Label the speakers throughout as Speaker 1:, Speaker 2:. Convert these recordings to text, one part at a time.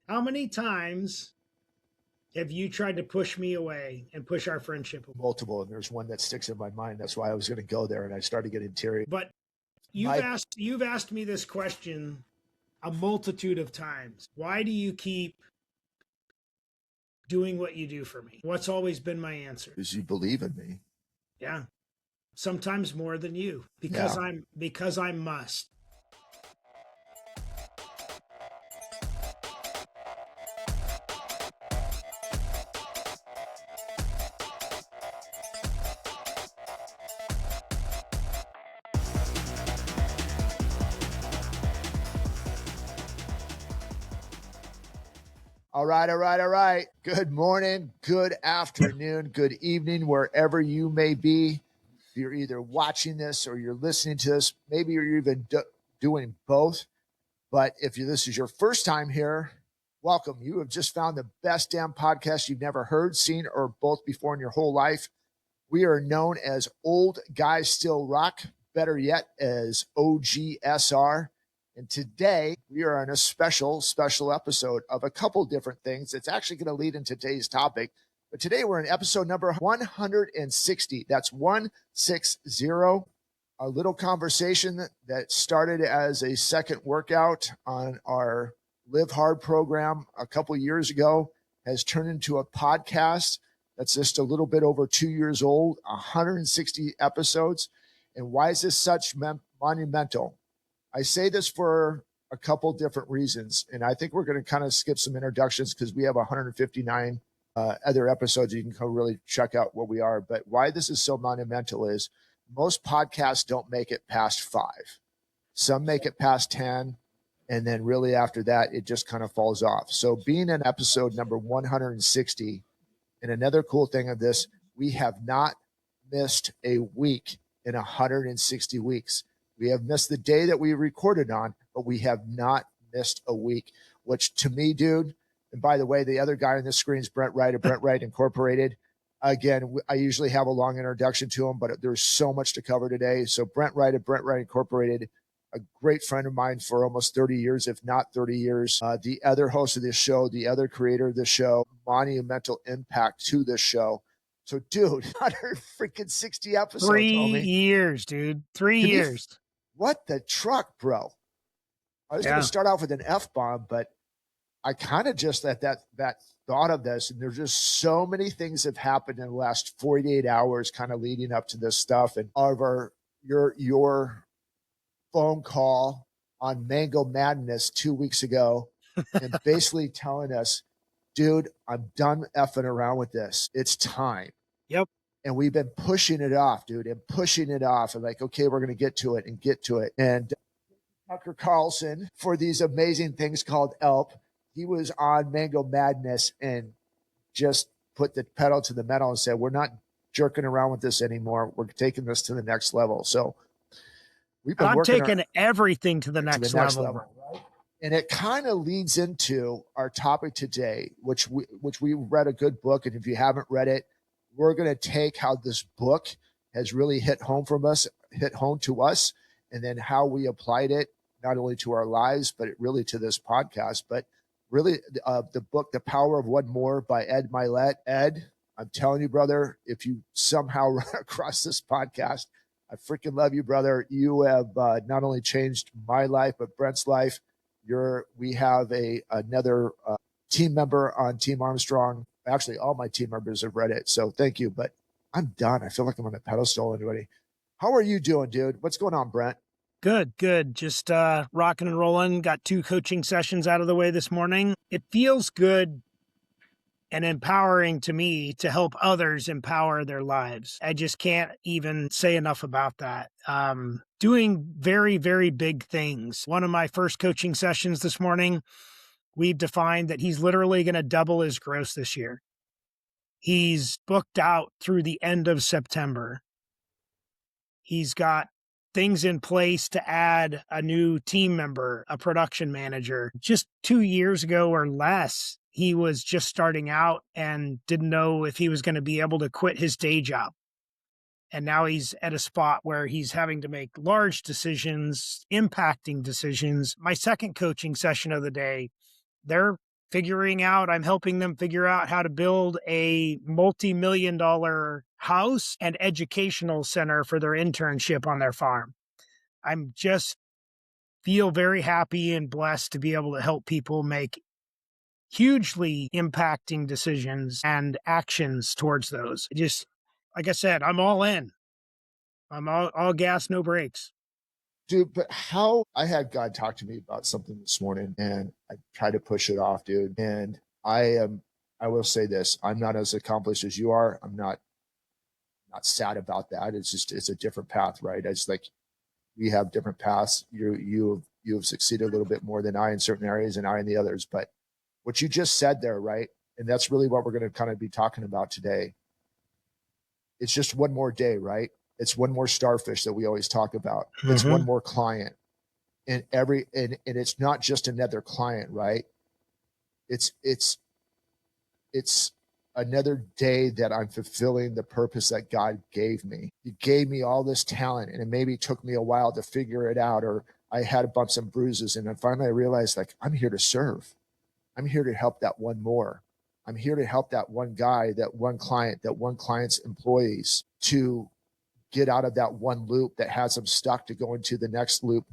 Speaker 1: How many times have you tried to push me away and push our friendship away?
Speaker 2: Multiple, and there's one that sticks in my mind. That's why I was going to go there, and I started getting teary.
Speaker 1: But you've asked me this question a multitude of times. Why do you keep doing what you do for me? What's always been my answer?
Speaker 2: Because you believe in me.
Speaker 1: Yeah. Sometimes more than you. Because I must.
Speaker 2: All right. Good morning, good afternoon, good evening, wherever you may be. If you're either watching this or you're listening to this, maybe you're even doing both. But if this is your first time here, welcome. You have just found the best damn podcast you've never heard, seen, or both before in your whole life. We are known as Old Guys Still Rock, better yet as OGSR. And today we are on a special episode of a couple different things. It's actually going to lead into today's topic. But today we're in episode number 160. That's 160. A little conversation that started as a second workout on our Live Hard program a couple years ago has turned into a podcast that's just a little bit over 2 years old, 160 episodes. And why is this such monumental? I say this for a couple different reasons, and I think we're going to kind of skip some introductions because we have 159 other episodes. You can come really check out what we are. But why this is so monumental is most podcasts don't make it past 5. Some make it past 10, and then really after that, it just kind of falls off. So being in episode number 160, and another cool thing of this, we have not missed a week in 160 weeks. We have missed the day that we recorded on, but we have not missed a week, which to me, dude, and by the way, the other guy on the screen is Brent Wright of Brent Wright Incorporated. Again, I usually have a long introduction to him, but there's so much to cover today. So Brent Wright of Brent Wright Incorporated, a great friend of mine for almost 30 years, if not 30 years. The other host of this show, the other creator of the show, monumental impact to this show. So, dude, 160 episodes.
Speaker 1: 3 years, dude. 3 years.
Speaker 2: What the truck, bro? I was going to start off with an F-bomb, but I kind of just that thought of this, and there's just so many things have happened in the last 48 hours kind of leading up to this stuff. And your phone call on Mango Madness 2 weeks ago and basically telling us, dude, I'm done effing around with this. It's time.
Speaker 1: Yep.
Speaker 2: And we've been pushing it off, dude, and pushing it off. And like, okay, we're going to get to it. And Tucker Carlson for these amazing things called ELP. He was on Mango Madness and just put the pedal to the metal and said, we're not jerking around with this anymore. We're taking this to the next level. So we've been
Speaker 1: taking everything to the next level.
Speaker 2: Right? And it kind of leads into our topic today, which we read a good book. And if you haven't read it, we're going to take how this book has really hit home to us, and then how we applied it, not only to our lives, but really to this podcast. But really, the book, The Power of One More by Ed Milet. Ed, I'm telling you, brother, if you somehow run across this podcast, I freaking love you, brother. You have not only changed my life, but Brent's life. We have another team member on Team Armstrong. Actually, all my team members have read it, so thank you. But I'm done. I feel like I'm on a pedestal. Anybody? How are you doing, dude? What's going on, Brent?
Speaker 1: Good. Just rocking and rolling. Got 2 coaching sessions out of the way this morning. It feels good and empowering to me to help others empower their lives. I just can't even say enough about that. Doing very, very big things. One of my first coaching sessions this morning, we've defined that he's literally going to double his gross this year. He's booked out through the end of September. He's got things in place to add a new team member, a production manager. Just 2 years ago or less, he was just starting out and didn't know if he was going to be able to quit his day job. And now he's at a spot where he's having to make large decisions, impacting decisions. My second coaching session of the day, they're I'm helping them figure out how to build a multi-million-dollar house and educational center for their internship on their farm. I'm just feel very happy and blessed to be able to help people make hugely impacting decisions and actions towards those. Just like I said, I'm all in. I'm all gas, no brakes.
Speaker 2: Dude, but how I had God talk to me about something this morning and I tried to push it off, dude. And I will say this, I'm not as accomplished as you are. I'm not sad about that. It's just it's a different path, right? It's like we have different paths. You have succeeded a little bit more than I in certain areas and I in the others. But what you just said there, right? And that's really what we're going to kind of be talking about today. It's just one more day, right? It's one more starfish that we always talk about. It's one more client. And it's not just another client, right? It's another day that I'm fulfilling the purpose that God gave me. He gave me all this talent and it maybe took me a while to figure it out, or I had bumps and bruises. And then finally I realized, like, I'm here to serve. I'm here to help that one more. I'm here to help that one guy, that one client, that one client's employees to get out of that one loop that has them stuck to go into the next loop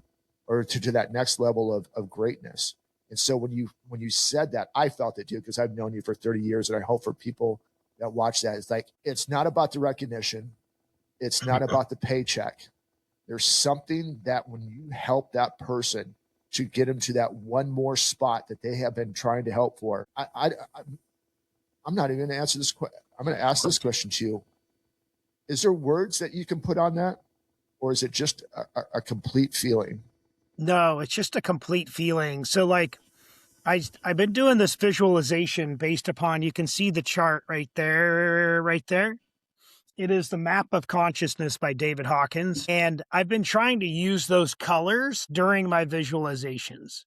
Speaker 2: or to that next level of greatness. And so when you said that, I felt it, dude, because I've known you for 30 years. And I hope for people that watch that, it's like, it's not about the recognition. It's not about the paycheck. There's something that when you help that person to get them to that one more spot that they have been trying to help for, I'm not even going to answer this question. I'm going to ask this question to you. Is there words that you can put on that? Or is it just a complete feeling?
Speaker 1: No, it's just a complete feeling. So like I've been doing this visualization based upon, you can see the chart right there, right there. It is the Map of Consciousness by David Hawkins. And I've been trying to use those colors during my visualizations.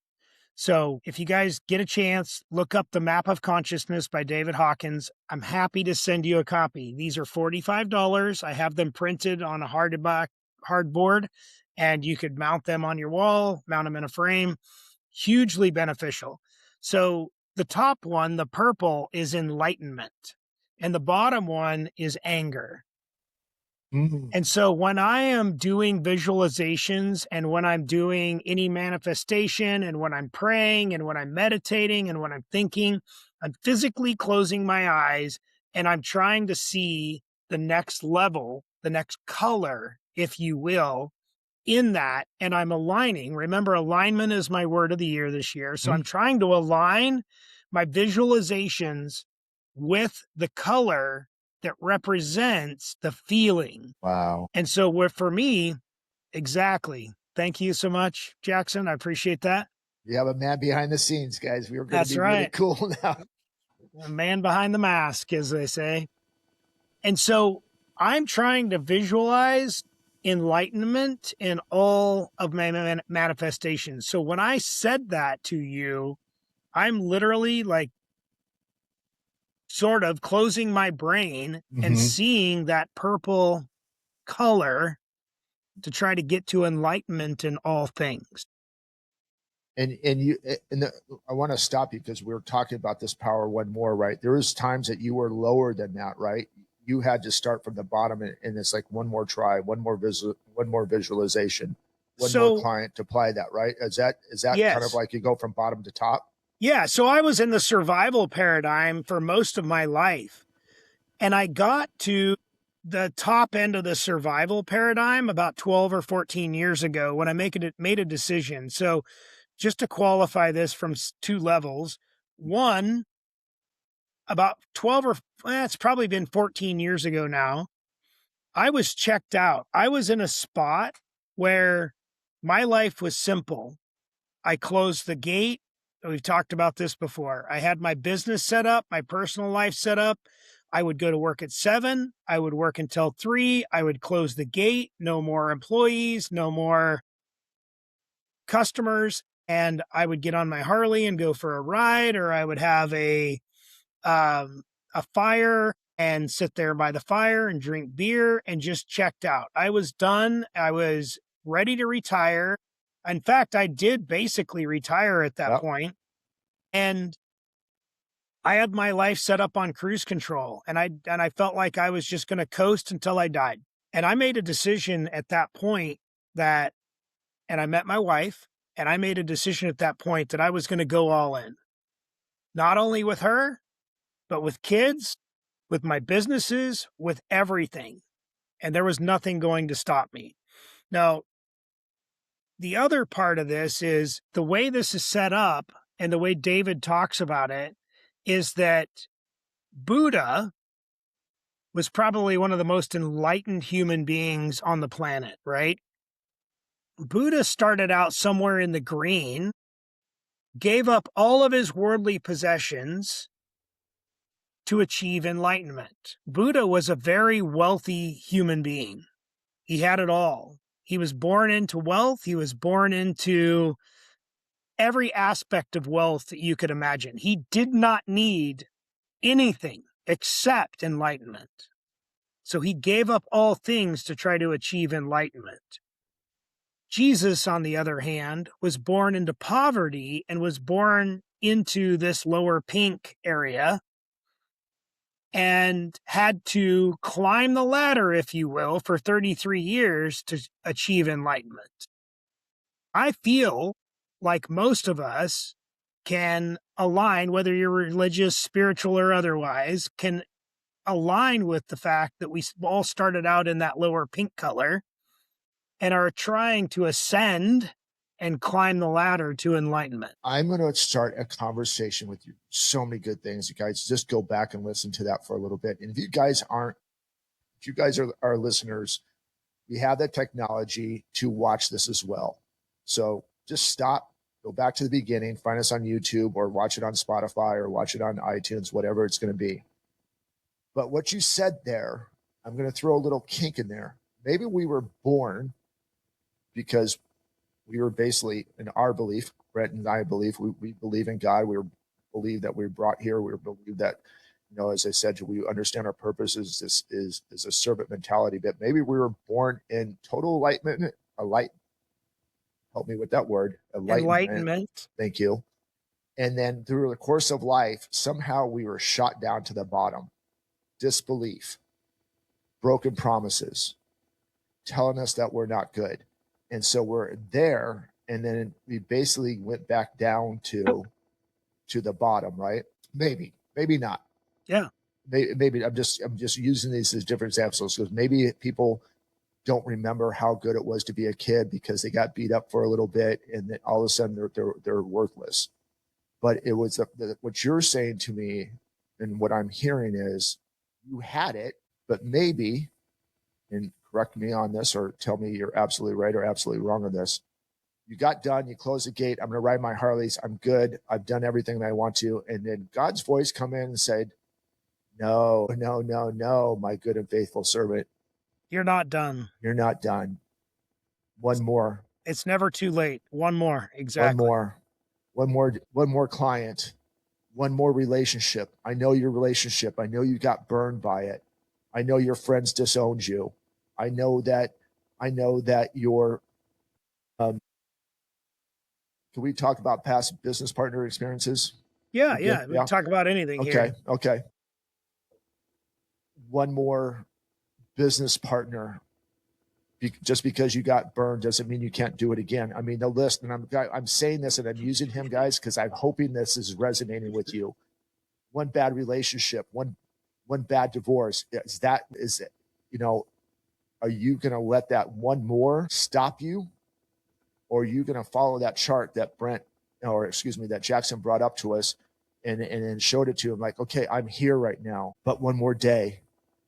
Speaker 1: So if you guys get a chance, look up the Map of Consciousness by David Hawkins. I'm happy to send you a copy. These are $45. I have them printed on a hardboard, and you could mount them on your wall, mount them in a frame. Hugely beneficial. So the top one, the purple, is enlightenment, and the bottom one is anger. And so when I am doing visualizations and when I'm doing any manifestation and when I'm praying and when I'm meditating and when I'm thinking, I'm physically closing my eyes and I'm trying to see the next level, the next color, if you will, in that. And I'm aligning. Remember, alignment is my word of the year this year. So I'm trying to align my visualizations with the color that represents the feeling.
Speaker 2: Wow.
Speaker 1: And so for me, exactly. Thank you so much, Jackson. I appreciate that.
Speaker 2: You have a man behind the scenes, guys. We are going to be
Speaker 1: right.
Speaker 2: really cool now.
Speaker 1: A man behind the mask, as they say. And so I'm trying to visualize enlightenment in all of my manifestations. So when I said that to you, I'm literally like sort of closing my brain and seeing that purple color to try to get to enlightenment in all things.
Speaker 2: And I want to stop you because we're talking about this power one more, right? There was times that you were lower than that, right? You had to start from the bottom, and it's like one more try, one more visualization, one more client to apply that, right? Is that
Speaker 1: Yes.
Speaker 2: kind of like you go from bottom to top?
Speaker 1: Yeah. So I was in the survival paradigm for most of my life, and I got to the top end of the survival paradigm about 12 or 14 years ago when I made a decision. So just to qualify this from two levels, one, about 12 or it's probably been 14 years ago now, I was checked out. I was in a spot where my life was simple. I closed the gate. We've talked about this before. I had my business set up, my personal life set up. I would go to work at 7. I would work until 3. I would close the gate. No more employees, no more customers. And I would get on my Harley and go for a ride, or I would have a fire and sit there by the fire and drink beer and just checked out. I was done. I was ready to retire. In fact, I did basically retire at that point. And I had my life set up on cruise control, and I felt like I was just going to coast until I died. And I made a decision at that point that, and I met my wife, and I made a decision at that point that I was going to go all in, not only with her, but with kids, with my businesses, with everything. And there was nothing going to stop me. Now, the other part of this is the way this is set up and the way David talks about it is that Buddha was probably one of the most enlightened human beings on the planet, right? Buddha started out somewhere in the green, gave up all of his worldly possessions to achieve enlightenment. Buddha was a very wealthy human being. He had it all. He was born into wealth. He was born into every aspect of wealth that you could imagine. He did not need anything except enlightenment. So he gave up all things to try to achieve enlightenment. Jesus, on the other hand, was born into poverty and was born into this lower pink area and had to climb the ladder, if you will, for 33 years to achieve enlightenment. I feel like most of us can align, whether you're religious, spiritual, or otherwise, can align with the fact that we all started out in that lower pink color and are trying to ascend and climb the ladder to enlightenment.
Speaker 2: I'm going to start a conversation with you. So many good things. You guys just go back and listen to that for a little bit. And if you guys are our listeners, we have that technology to watch this as well. So just stop, go back to the beginning, find us on YouTube or watch it on Spotify or watch it on iTunes, whatever it's going to be. But what you said there, I'm going to throw a little kink in there. Maybe we were born because we were basically, in our belief, Brett and I believe, we believe in God. We believe that we were brought here. We believe that, as I said, we understand our purpose is a servant mentality. But maybe we were born in total enlightenment. Help me with that word. Enlightenment. Thank you. And then through the course of life, somehow we were shot down to the bottom. Disbelief, broken promises, telling us that we're not good. And so we're there, and then we basically went back down to the bottom, right? Maybe not.
Speaker 1: Yeah.
Speaker 2: Maybe I'm just using these as different examples because maybe people don't remember how good it was to be a kid because they got beat up for a little bit, and then all of a sudden they're worthless. But it was what you're saying to me, and what I'm hearing is you had it, but maybe, and correct me on this or tell me you're absolutely right or absolutely wrong on this. You got done, you closed the gate. I'm going to ride my Harleys. I'm good. I've done everything that I want to. And then God's voice come in and said, no, my good and faithful servant.
Speaker 1: You're not done.
Speaker 2: You're not done. One more.
Speaker 1: It's never too late. One more. Exactly.
Speaker 2: One more client. One more relationship. I know your relationship. I know you got burned by it. I know your friends disowned you. I know that your can we talk about past business partner experiences?
Speaker 1: Yeah. We can talk about anything here.
Speaker 2: Okay. One more business partner. Just because you got burned doesn't mean you can't do it again. I mean, the list, and I'm saying this and I'm using him, guys, because I'm hoping this is resonating with you. One bad relationship, one bad divorce. Are you going to let that one more stop you? Or are you going to follow that chart that that Jackson brought up to us and showed it to him? Like, okay, I'm here right now, but one more day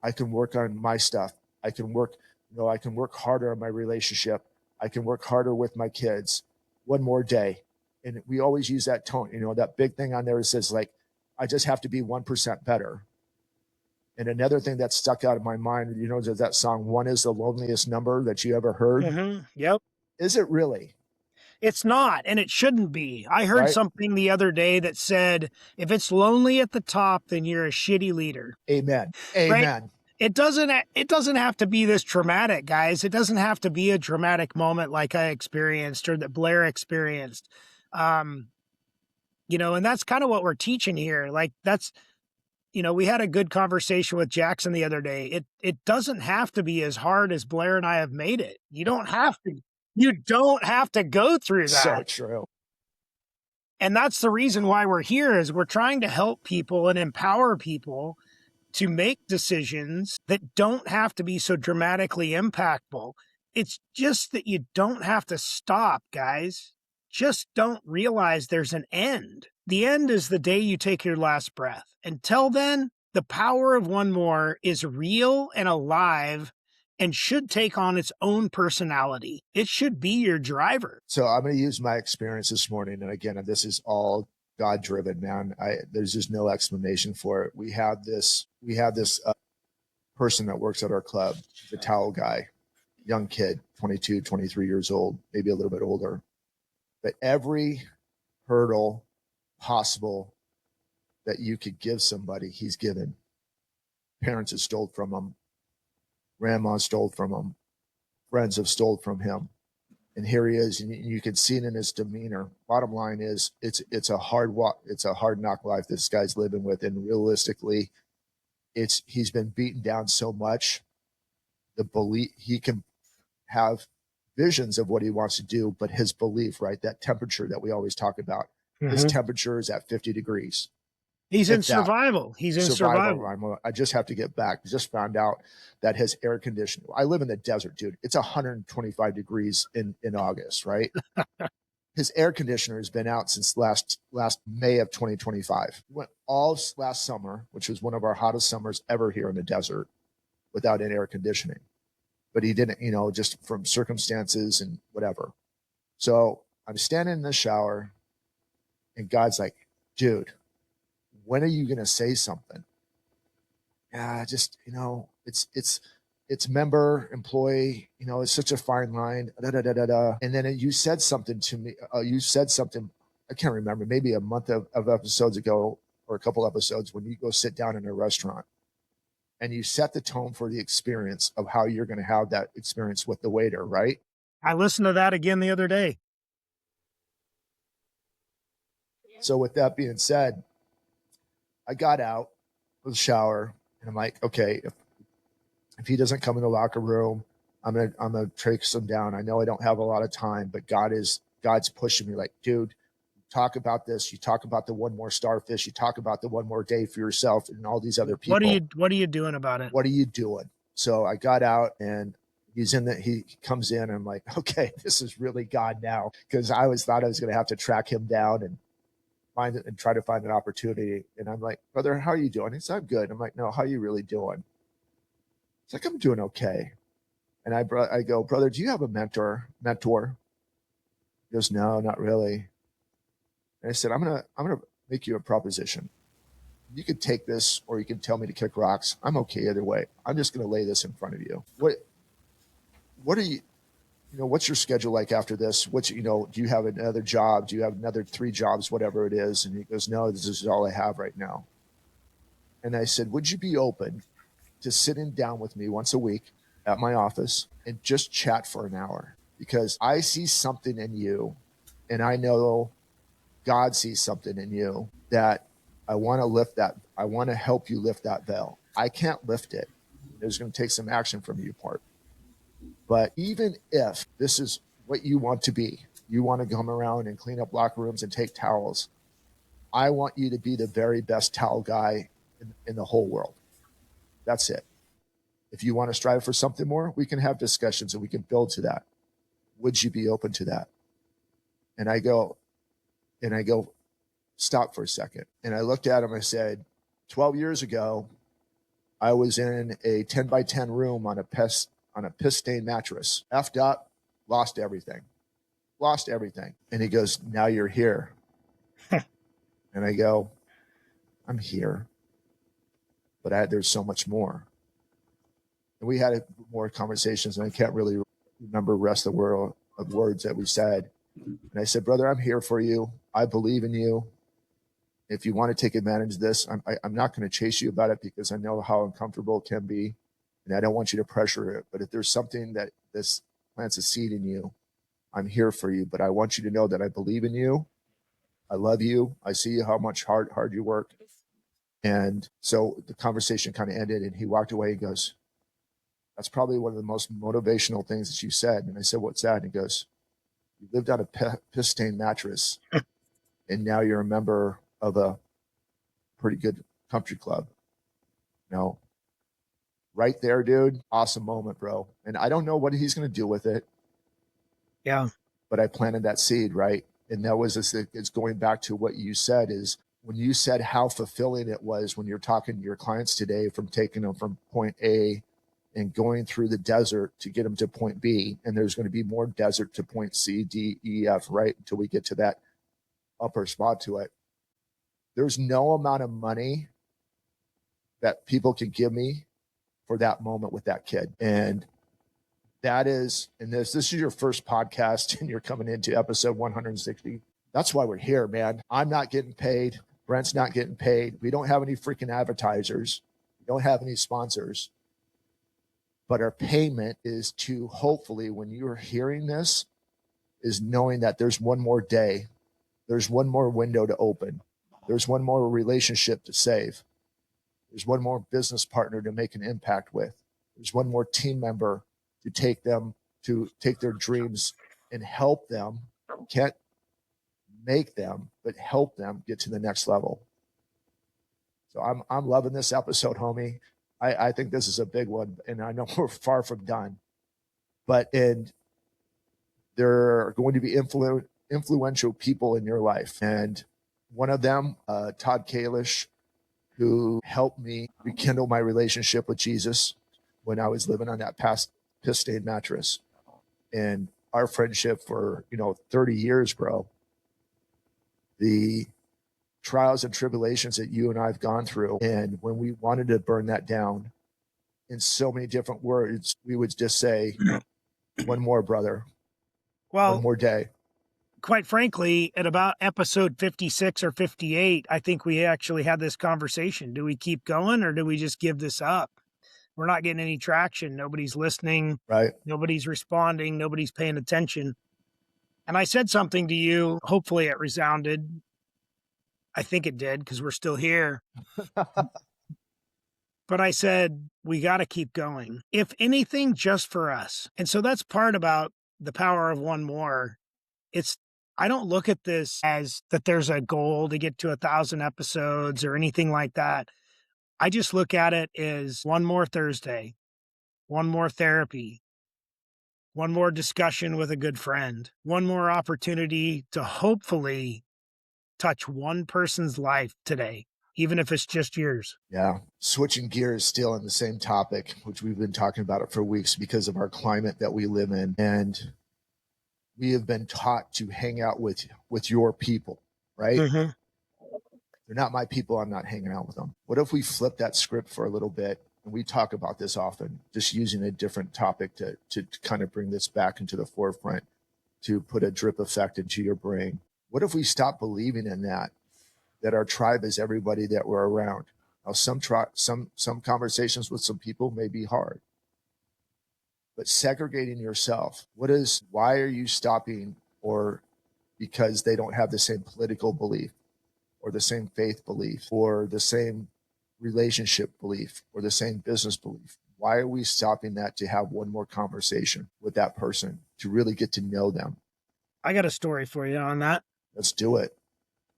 Speaker 2: I can work on my stuff. I can work harder on my relationship. I can work harder with my kids. One more day. And we always use that tone, that big thing on there that says like, I just have to be 1% better. And another thing that stuck out of my mind, that song, One is the Loneliest Number that you ever heard.
Speaker 1: Mm-hmm. Yep.
Speaker 2: Is it really?
Speaker 1: It's not, and it shouldn't be. I heard something the other day that said, if it's lonely at the top, then you're a shitty leader.
Speaker 2: Amen.
Speaker 1: Right? It doesn't have to be this dramatic, guys. It doesn't have to be a dramatic moment like I experienced or that Blair experienced. And that's kind of what we're teaching here. Like we had a good conversation with Jackson the other day. It doesn't have to be as hard as Blair and I have made it. You don't have to go through that.
Speaker 2: So true.
Speaker 1: And that's the reason why we're here, is we're trying to help people and empower people to make decisions that don't have to be so dramatically impactful. It's just that you don't have to stop, guys. Just don't realize there's an end. The end is the day you take your last breath. Until then, the power of one more is real and alive and should take on its own personality. It should be your driver.
Speaker 2: So I'm going to use my experience this morning. And again, this is all God driven, man. There's just no explanation for it. We have this person that works at our club, the towel guy, young kid, 22, 23 years old, maybe a little bit older. But every hurdle possible that you could give somebody, he's given. Parents have stole from him. Grandma stole from him. Friends have stole from him. And here he is, and you can see it in his demeanor. Bottom line is, it's a hard walk. It's a hard knock life this guy's living with. And realistically, he's been beaten down so much. The belief, he can have visions of what he wants to do, but his belief, right? That temperature that we always talk about, his temperature is at 50 degrees.
Speaker 1: He's in survival. He's in survival.
Speaker 2: I just have to get back. Just found out that his air conditioning. I live in the desert, dude. It's 125 degrees in August, right? His air conditioner has been out since last May of 2025. Went all last summer, which was one of our hottest summers ever here in the desert, without any air conditioning. But he didn't, just from circumstances and whatever. So I'm standing in the shower, and God's like, dude, when are you going to say something? Yeah, just, it's member, employee, it's such a fine line, da, da, da, da, da. And then you said something to me. You said something, I can't remember, maybe a month of episodes ago, or a couple episodes, when you go sit down in a restaurant and you set the tone for the experience of how you're going to have that experience with the waiter, right?
Speaker 1: I listened to that again the other day.
Speaker 2: So with that being said, I got out of the shower and I'm like, okay, if he doesn't come in the locker room, I'm gonna trace him down. I know I don't have a lot of time, but God's pushing me, like, dude, talk about this. You talk about the one more starfish. You talk about the one more day for yourself and all these other people.
Speaker 1: What are you doing about it?
Speaker 2: What are you doing? So I got out, and he comes in, and I'm like, okay, this is really God now, because I always thought I was going to have to track him down and find it and try to find an opportunity. And I'm like, brother, how are you doing? He said, I'm good. I'm like, no, how are you really doing? It's like, I'm doing okay. And I go, brother, do you have a mentor? He goes, no, not really. And I said, I'm gonna make you a proposition. You could take this, or you can tell me to kick rocks. I'm okay either way. I'm just gonna lay this in front of you. What are you? What's your schedule like after this? Do you have another job? Do you have another 3 jobs, whatever it is? And he goes, no, this is all I have right now. And I said, would you be open to sitting down with me once a week at my office and just chat for an hour? Because I see something in you, and I know God sees something in you, that I want to lift that. I want to help you lift that veil. I can't lift it. There's going to take some action from your part. But even if this is what you want to be, you want to come around and clean up locker rooms and take towels, I want you to be the very best towel guy in the whole world. That's it. If you want to strive for something more, we can have discussions and we can build to that. Would you be open to that? And I go, stop for a second. And I looked at him. I said, 12 years ago, I was in a 10 by 10 room on a piss-stained mattress, effed up, lost everything. And he goes, now you're here. And I go, I'm here, but there's so much more. And we had more conversations, and I can't really remember the rest of the words that we said. And I said, brother, I'm here for you. I believe in you. If you want to take advantage of this, I'm not going to chase you about it, because I know how uncomfortable it can be, and I don't want you to pressure it. But if there's something that this plants a seed in you, I'm here for you. But I want you to know that I believe in you, I love you. I see how much hard you work. And so the conversation kind of ended and he walked away. He goes, that's probably one of the most motivational things that you said. And I said, what's that? And he goes, you lived on a piss stained mattress and now you're a member of a pretty good country club. No, right there, dude. Awesome moment, bro. And I don't know what he's going to do with it.
Speaker 1: Yeah.
Speaker 2: But I planted that seed, right? And that was this, it's going back to what you said is when you said how fulfilling it was when you're talking to your clients today from taking them from point A and going through the desert to get them to point B. And there's going to be more desert to point C, D, E, F, right? Until we get to that upper spot to it. There's no amount of money that people can give me for that moment with that kid. And that is, and this is your first podcast and you're coming into episode 160. That's why we're here, man. I'm not getting paid. Brent's not getting paid. We don't have any freaking advertisers. We don't have any sponsors. But our payment is to hopefully, when you're hearing this, is knowing that there's one more day. There's one more window to open. There's one more relationship to save. There's one more business partner to make an impact with. There's one more team member to take their dreams and help them. Can't make them, but help them get to the next level. So I'm loving this episode, homie. I think this is a big one, and I know we're far from done. But there are going to be influential people in your life, and one of them, Todd Kalish, who helped me rekindle my relationship with Jesus when I was living on that piss-stained mattress. And our friendship for 30 years, bro. The trials and tribulations that you and I have gone through, and when we wanted to burn that down, in so many different words, we would just say, "One more, brother. One more day."
Speaker 1: Quite frankly, at about episode 56 or 58, I think we actually had this conversation. Do we keep going or do we just give this up? We're not getting any traction. Nobody's listening.
Speaker 2: Right.
Speaker 1: Nobody's responding. Nobody's paying attention. And I said something to you. Hopefully it resounded. I think it did because we're still here. But I said, we got to keep going. If anything, just for us. And so that's part about the power of one more. I don't look at this as that there's a goal to get to 1,000 episodes or anything like that. I just look at it as one more Thursday, one more therapy, one more discussion with a good friend, one more opportunity to hopefully touch one person's life today, even if it's just yours.
Speaker 2: Yeah. Switching gears still on the same topic, which we've been talking about it for weeks because of our climate that we live in. And we have been taught to hang out with your people, right?
Speaker 1: Mm-hmm.
Speaker 2: They're not my people. I'm not hanging out with them. What if we flip that script for a little bit? And we talk about this often, just using a different topic to kind of bring this back into the forefront, to put a drip effect into your brain. What if we stop believing in that our tribe is everybody that we're around? Now, some conversations with some people may be hard, but segregating yourself, why are you stopping? Or because they don't have the same political belief or the same faith belief or the same relationship belief or the same business belief? Why are we stopping that to have one more conversation with that person to really get to know them?
Speaker 1: I got a story for you on that.
Speaker 2: Let's do it.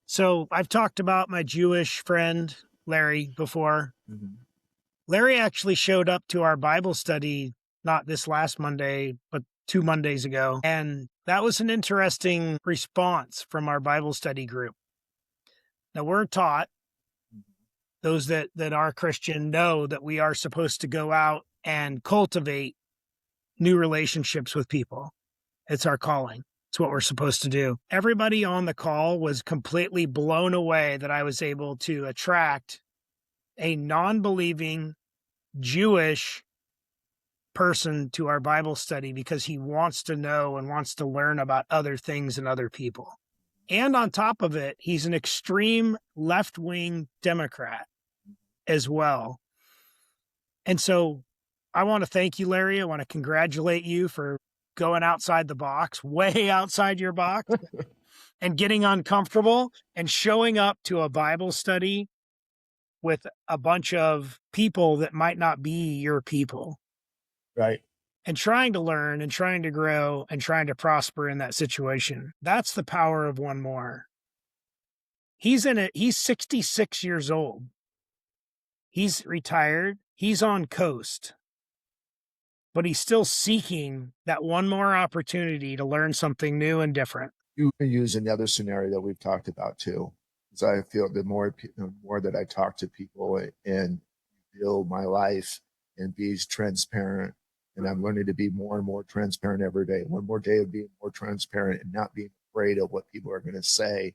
Speaker 1: So I've talked about my Jewish friend, Larry, before. Mm-hmm. Larry actually showed up to our Bible study, not this last Monday, but 2 Mondays ago. And that was an interesting response from our Bible study group. Now, we're taught, those that are Christian know that we are supposed to go out and cultivate new relationships with people. It's our calling. It's what we're supposed to do. Everybody on the call was completely blown away that I was able to attract a non-believing Jewish person to our Bible study because he wants to know and wants to learn about other things and other people. And on top of it, he's an extreme left-wing Democrat as well. And so I want to thank you, Larry. I want to congratulate you for going outside the box, way outside your box. and getting uncomfortable and showing up to a Bible study with a bunch of people that might not be your people.
Speaker 2: Right.
Speaker 1: And trying to learn and trying to grow and trying to prosper in that situation. That's the power of one more. He's 66 years old. He's retired. He's on coast. But he's still seeking that one more opportunity to learn something new and different.
Speaker 2: You can use another scenario that we've talked about too. Because I feel the more that I talk to people and build my life and be transparent, and I'm learning to be more and more transparent every day. One more day of being more transparent and not being afraid of what people are going to say,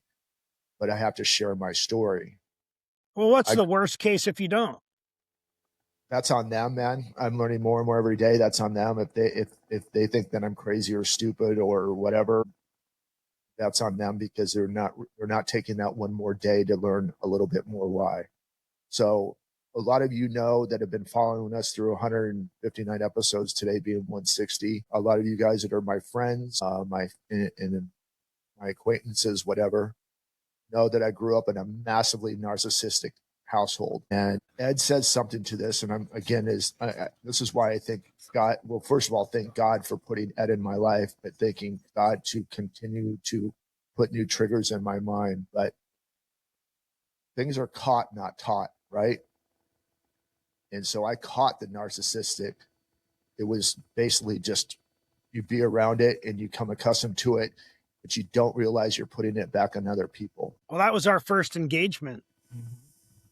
Speaker 2: but I have to share my story.
Speaker 1: Well, what's the worst case if you don't?
Speaker 2: That's on them, man. I'm learning more and more every day. That's on them. If they think that I'm crazy or stupid or whatever, that's on them, because they're not taking that one more day to learn a little bit more why. So a lot of you know that have been following us through 159 episodes, today being 160. A lot of you guys that are my friends, my acquaintances, whatever, know that I grew up in a massively narcissistic household. And Ed says something to this, and this is why I think God. Well, first of all, thank God for putting Ed in my life, but thanking God to continue to put new triggers in my mind. But things are caught, not taught, right? And so I caught the narcissistic. It was basically just you be around it and you come accustomed to it, but you don't realize you're putting it back on other people.
Speaker 1: Well, that was our first engagement.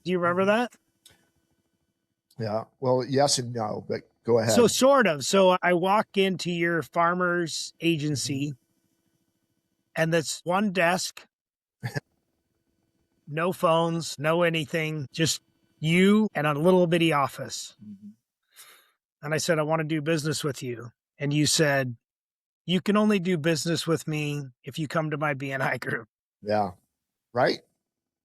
Speaker 1: Do you remember that?
Speaker 2: Yeah. Well, yes and no, but go ahead.
Speaker 1: So sort of. So I walk into your farmer's agency and that's one desk, no phones, no anything, just you and a little bitty office. And I said, I want to do business with you. And you said, you can only do business with me if you come to my BNI group.
Speaker 2: Yeah. Right?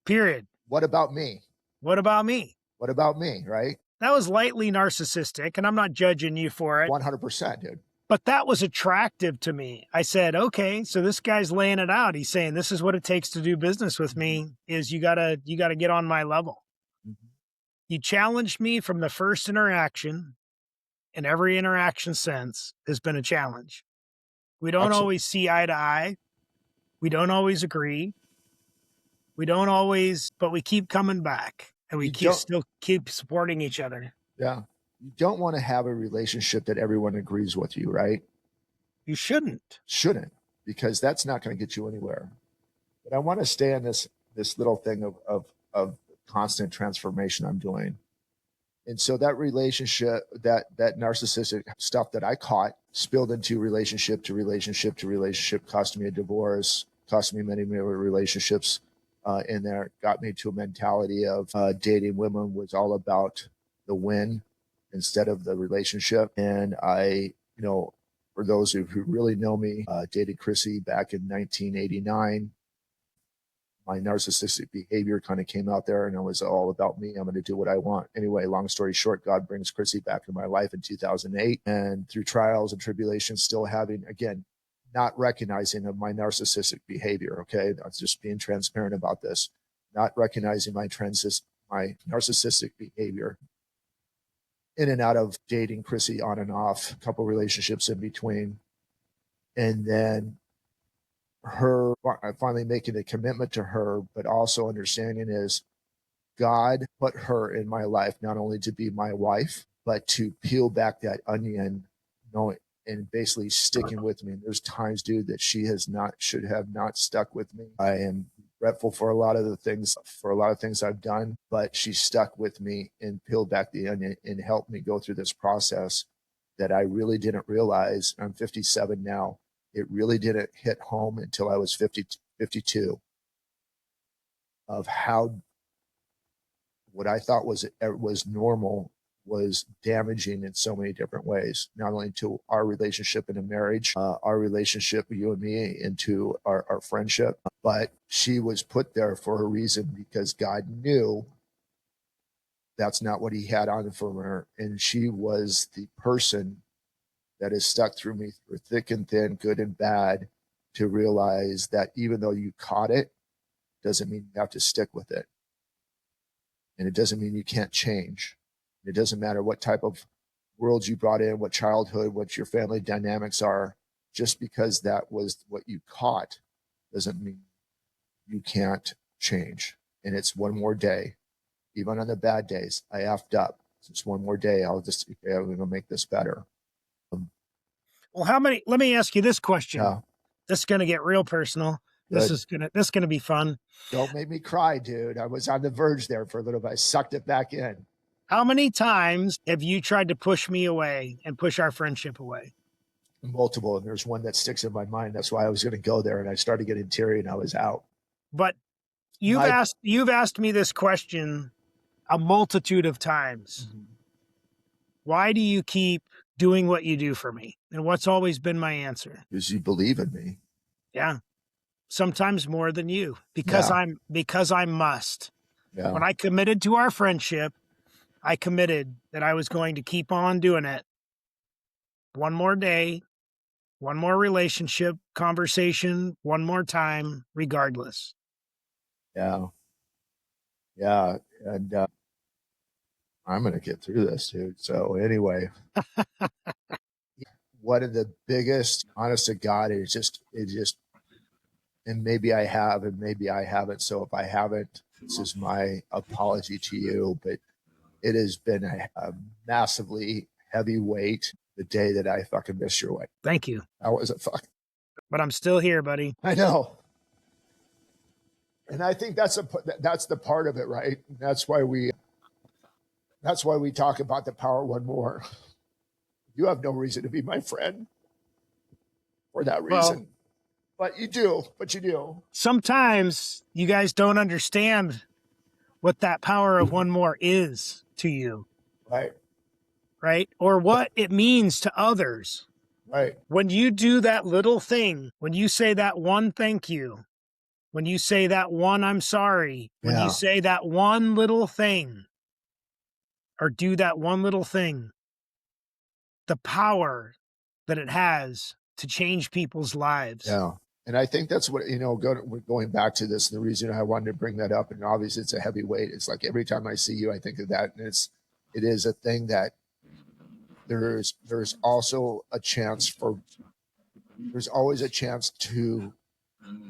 Speaker 1: Period.
Speaker 2: What about me?
Speaker 1: What about me?
Speaker 2: What about me? Right?
Speaker 1: That was lightly narcissistic, and I'm not judging you for it.
Speaker 2: 100%, dude.
Speaker 1: But that was attractive to me. I said, okay, so this guy's laying it out. He's saying, this is what it takes to do business with me, is you gotta get on my level. You challenged me from the first interaction, and every interaction since has been a challenge. We don't always see eye to eye. We don't always agree. We don't always, but we keep coming back, and we still keep supporting each other.
Speaker 2: Yeah. You don't want to have a relationship that everyone agrees with you, right?
Speaker 1: You shouldn't.
Speaker 2: Shouldn't, because that's not going to get you anywhere. But I want to stay on this little thing of constant transformation I'm doing. And so that relationship, that narcissistic stuff that I caught spilled into relationship to relationship to relationship, cost me a divorce, cost me many, many relationships in there, got me to a mentality of dating women was all about the win instead of the relationship. And I, for those who really know me, dated Chrissy back in 1989. My narcissistic behavior kind of came out there, and it was all about me. I'm going to do what I want. Anyway, long story short, God brings Chrissy back into my life in 2008. And through trials and tribulations, still having, again, not recognizing of my narcissistic behavior. Okay. I was just being transparent about this, not recognizing my narcissistic behavior. In and out of dating Chrissy on and off, a couple relationships in between. And then her finally making a commitment to her, but also understanding is God put her in my life, not only to be my wife, but to peel back that onion, knowing and basically sticking with me. And there's times, dude, that she should have not stuck with me. I am grateful for a lot of things I've done, but she stuck with me and peeled back the onion and helped me go through this process that I really didn't realize. I'm 57 now. It really didn't hit home until I was 52 of how what I thought was normal was damaging in so many different ways, not only to our relationship in a marriage, our relationship, you and me, into our friendship, but she was put there for a reason, because God knew that's not what he had on for her. And she was the person that has stuck through me through thick and thin, good and bad, to realize that even though you caught it, doesn't mean you have to stick with it. And it doesn't mean you can't change. It doesn't matter what type of world you brought in, what childhood, what your family dynamics are. Just because that was what you caught doesn't mean you can't change. And it's one more day. Even on the bad days, I effed up. It's just one more day. I'm going to make this better.
Speaker 1: Well, let me ask you this question.
Speaker 2: Yeah.
Speaker 1: This is going to get real personal. This is going to be fun.
Speaker 2: Don't make me cry, dude. I was on the verge there for a little bit. I sucked it back in.
Speaker 1: How many times have you tried to push me away and push our friendship away?
Speaker 2: Multiple. And there's one that sticks in my mind. That's why I was going to go there. And I started getting teary and I was out.
Speaker 1: But you've asked me this question a multitude of times. Mm-hmm. Why do you keep doing what you do for me? And what's always been my answer?
Speaker 2: Because you believe in me.
Speaker 1: Yeah. Sometimes more than you. Because I must.
Speaker 2: Yeah.
Speaker 1: When I committed to our friendship, I committed that I was going to keep on doing it. One more day, one more relationship, conversation, one more time, regardless.
Speaker 2: Yeah. Yeah. And I'm going to get through this, dude. So anyway, one of the biggest, honest to God, it just, and maybe I have, and maybe I haven't. So if I haven't, this is my apology to you, but it has been a massively heavy weight the day that I fucking missed your wedding.
Speaker 1: Thank you.
Speaker 2: That was a fuck.
Speaker 1: But I'm still here, buddy.
Speaker 2: I know. And I think that's the part of it, right? That's why we talk about the power one more. You have no reason to be my friend for that reason. Well, but you do.
Speaker 1: Sometimes you guys don't understand what that power of one more is to you. Right? Or what it means to others.
Speaker 2: Right.
Speaker 1: When you do that little thing, when you say that one thank you, when you say that one I'm sorry, when you say that one little thing, or do that one little thing, the power that it has to change people's lives.
Speaker 2: Yeah. And I think that's what, going back to this, the reason I wanted to bring that up, and obviously it's a heavy weight. It's like every time I see you, I think of that. And it is a thing that there's also a chance there's always a chance to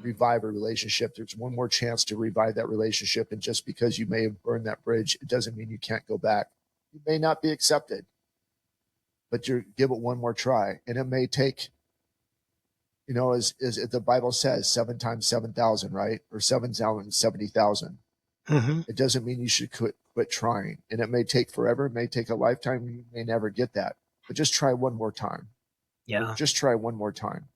Speaker 2: revive a relationship. There's one more chance to revive that relationship. And just because you may have burned that bridge, it doesn't mean you can't go back. You may not be accepted, but you give it one more try. And it may take, as the Bible says, 7 times 7,000, right? Or 7,070,000.
Speaker 1: Mm-hmm.
Speaker 2: It doesn't mean you should quit trying. And it may take forever. It may take a lifetime. You may never get that, but just try one more time.
Speaker 1: Yeah.
Speaker 2: Just try one more time.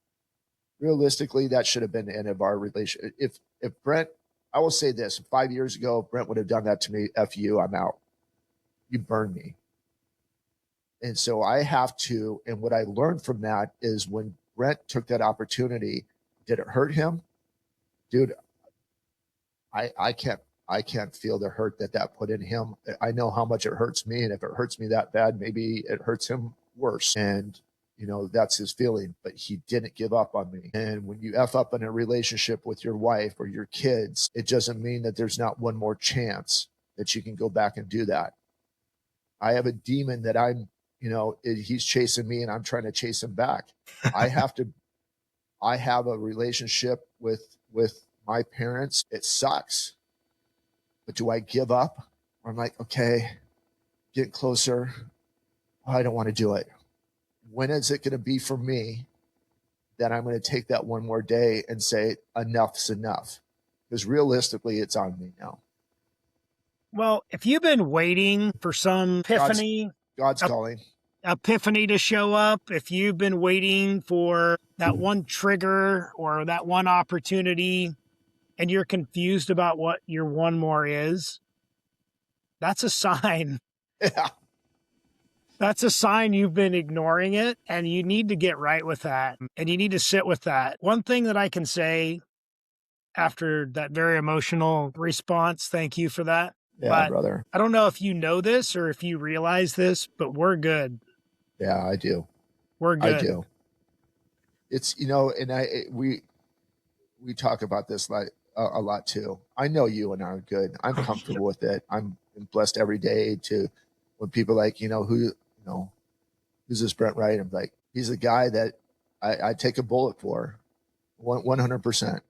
Speaker 2: Realistically, that should have been the end of our relationship. If Brent, I will say this, 5 years ago, if Brent would have done that to me, F you, I'm out. You burned me. And so I have to, and what I learned from that is when Brent took that opportunity, did it hurt him? Dude, I can't feel the hurt that put in him. I know how much it hurts me. And if it hurts me that bad, maybe it hurts him worse. And, that's his feeling, but he didn't give up on me. And when you F up in a relationship with your wife or your kids, it doesn't mean that there's not one more chance that you can go back and do that. I have a demon that he's chasing me and I'm trying to chase him back. I have a relationship with my parents. It sucks. But do I give up? Or I'm like, okay, get closer. Oh, I don't want to do it. When is it going to be for me that I'm going to take that one more day and say enough's enough? Because realistically, it's on me now.
Speaker 1: Well, if you've been waiting for some epiphany,
Speaker 2: God's calling.
Speaker 1: Epiphany to show up, if you've been waiting for that one trigger or that one opportunity and you're confused about what your one more is, that's a sign.
Speaker 2: Yeah.
Speaker 1: That's a sign you've been ignoring it, and you need to get right with that, and you need to sit with that. One thing that I can say after that very emotional response, thank you for that.
Speaker 2: Yeah, brother.
Speaker 1: I don't know if you know this or if you realize this, but we're good.
Speaker 2: Yeah, I do.
Speaker 1: We're good.
Speaker 2: I do. It's, and we talk about this like a lot too. I know you and I are good. I'm comfortable with it. I'm blessed every day to when people like, who's this Brent Wright? I'm like, he's a guy that I take a bullet for 100%.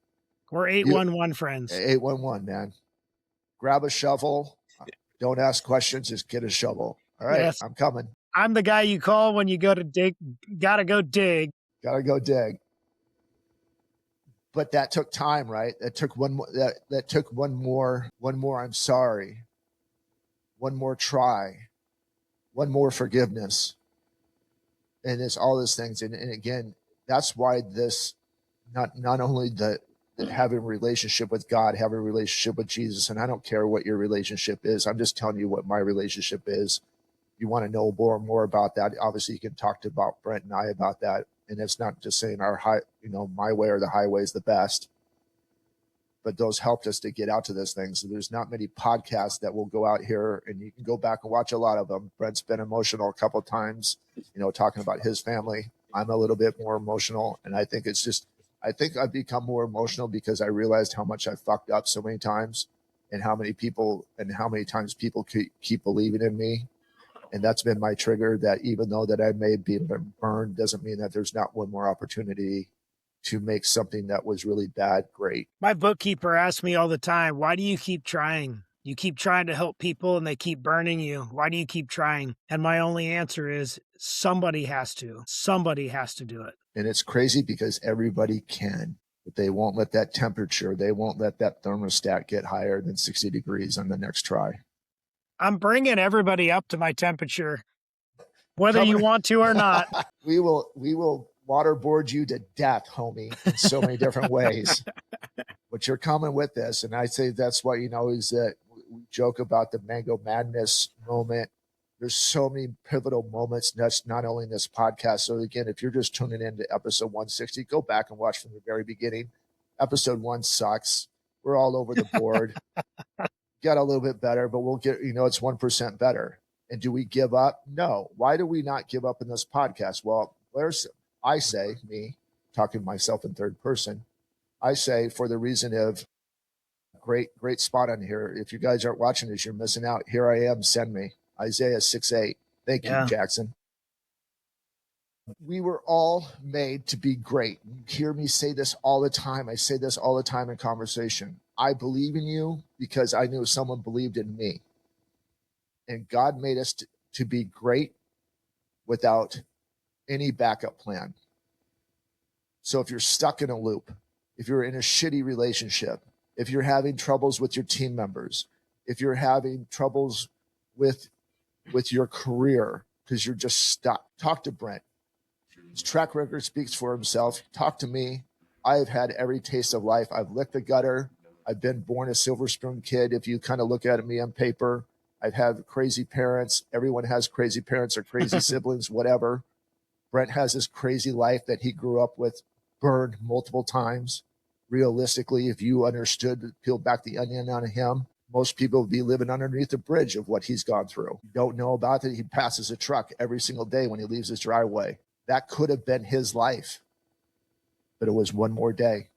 Speaker 1: We're 811 friends.
Speaker 2: 811, man. Grab a shovel. Don't ask questions. Just get a shovel. All right.
Speaker 1: Yes.
Speaker 2: I'm coming.
Speaker 1: I'm the guy you call when you go to dig. Gotta go dig.
Speaker 2: Gotta go dig. But that took time, right? That took one more. That took one more. I'm sorry. One more try. One more forgiveness. And it's all those things. And again, that's why this, not only the having a relationship with God, having a relationship with Jesus, and I don't care what your relationship is. I'm just telling you what my relationship is. You want to know more about that, obviously you can talk to about Brent and I about that. And it's not just saying my way or the highway is the best, but those helped us to get out to those things. So there's not many podcasts that will go out here, and you can go back and watch a lot of them. Brent's been emotional a couple of times, talking about his family. I'm a little bit more emotional, and I think I've become more emotional because I realized how much I fucked up so many times, and how many times people keep believing in me. And that's been my trigger, that even though that I may be burned, doesn't mean that there's not one more opportunity to make something that was really bad great.
Speaker 1: My bookkeeper asks me all the time, why do you keep trying? You keep trying to help people and they keep burning you. Why do you keep trying? And my only answer is somebody has to. Somebody has to do it.
Speaker 2: And it's crazy because everybody can, but they won't let that temperature, they won't let that thermostat get higher than 60 degrees on the next try.
Speaker 1: I'm bringing everybody up to my temperature, whether you want to or not.
Speaker 2: We will waterboard you to death, homie, in so many different ways. But you're coming with this. And I say that's what, is that we joke about the Mango Madness moment. There's so many pivotal moments. That's not only in this podcast. So again, if you're just tuning in to episode 160, go back and watch from the very beginning. Episode 1 sucks. We're all over the board. Got a little bit better, but we'll get, it's 1% better. And do we give up? No. Why do we not give up in this podcast? Well, I say, me talking to myself in third person, I say for the reason of great spot on here. If you guys aren't watching this, you're missing out. Here I am. Send me Isaiah 6:8. Thank you, Jackson. We were all made to be great. You hear me say this all the time. I say this all the time in conversation. I believe in you because I knew someone believed in me. And God made us to be great without any backup plan. So if you're stuck in a loop, if you're in a shitty relationship, if you're having troubles with your team members, if you're having troubles with your career because you're just stuck, talk to Brent. His track record speaks for himself. Talk to me. I have had every taste of life. I've licked the gutter. I've been born a silver spoon kid. If you kind of look at me on paper, I've had crazy parents. Everyone has crazy parents or crazy siblings, whatever. Brent has this crazy life that he grew up with, burned multiple times. Realistically, if you understood, peeled back the onion on him, most people would be living underneath the bridge of what he's gone through. You don't know about it. He passes a truck every single day when he leaves his driveway. That could have been his life, but it was one more day,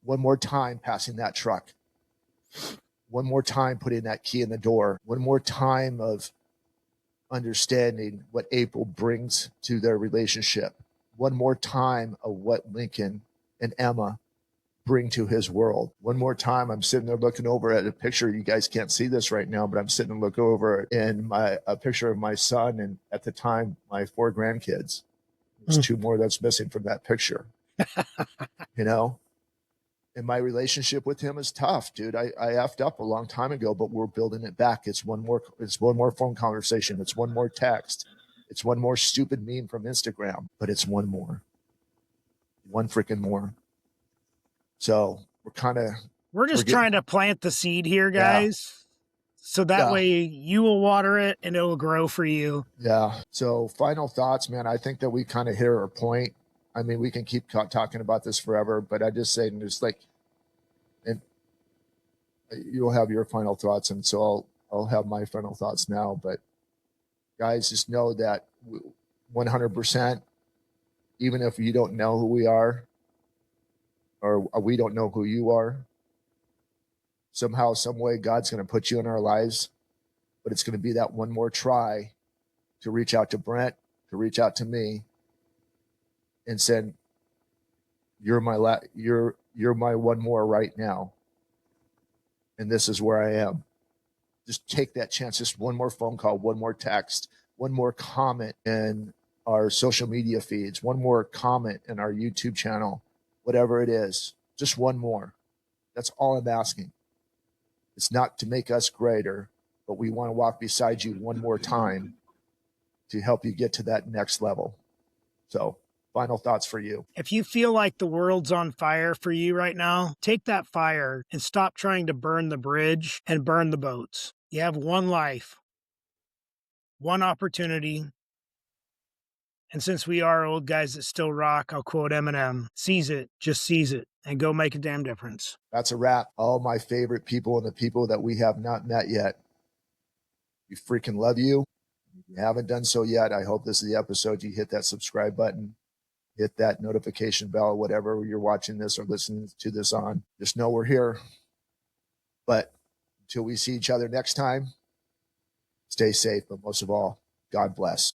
Speaker 2: one more time passing that truck, one more time putting that key in the door, one more time of understanding what April brings to their relationship, one more time of what Lincoln and Emma bring to his world. One more time, I'm sitting there looking over at a picture. You guys can't see this right now, but I'm sitting and looking over in a picture of my son and at the time my 4 grandkids. There's 2 more that's missing from that picture. And my relationship with him is tough, dude. I effed up a long time ago, but we're building it back. It's one more phone conversation. It's one more text. It's one more stupid meme from Instagram, but it's one freaking more. So
Speaker 1: we're just trying to plant the seed here, guys. Yeah. So that way you will water it and it will grow for you.
Speaker 2: Yeah. So final thoughts, man. I think that we kind of hit our point. I mean, we can keep talking about this forever, but I just say, and you'll have your final thoughts. And so I'll have my final thoughts now, but guys, just know that 100%, even if you don't know who we are, or we don't know who you are. Somehow, some way, God's going to put you in our lives, but it's going to be that one more try to reach out to Brent, to reach out to me, and say, "You're you're my one more right now, and this is where I am." Just take that chance. Just one more phone call, one more text, one more comment in our social media feeds, one more comment in our YouTube channel, whatever it is. Just one more. That's all I'm asking. It's not to make us greater, but we want to walk beside you one more time to help you get to that next level. So, final thoughts for you.
Speaker 1: If you feel like the world's on fire for you right now, take that fire and stop trying to burn the bridge and burn the boats. You have one life, one opportunity. And since we are old guys that still rock, I'll quote Eminem, seize it, just seize it, and go make a damn difference.
Speaker 2: That's a wrap. All my favorite people and the people that we have not met yet, we freaking love you. If you haven't done so yet, I hope this is the episode. You hit that subscribe button, hit that notification bell, whatever you're watching this or listening to this on. Just know we're here. But until we see each other next time, stay safe, but most of all, God bless.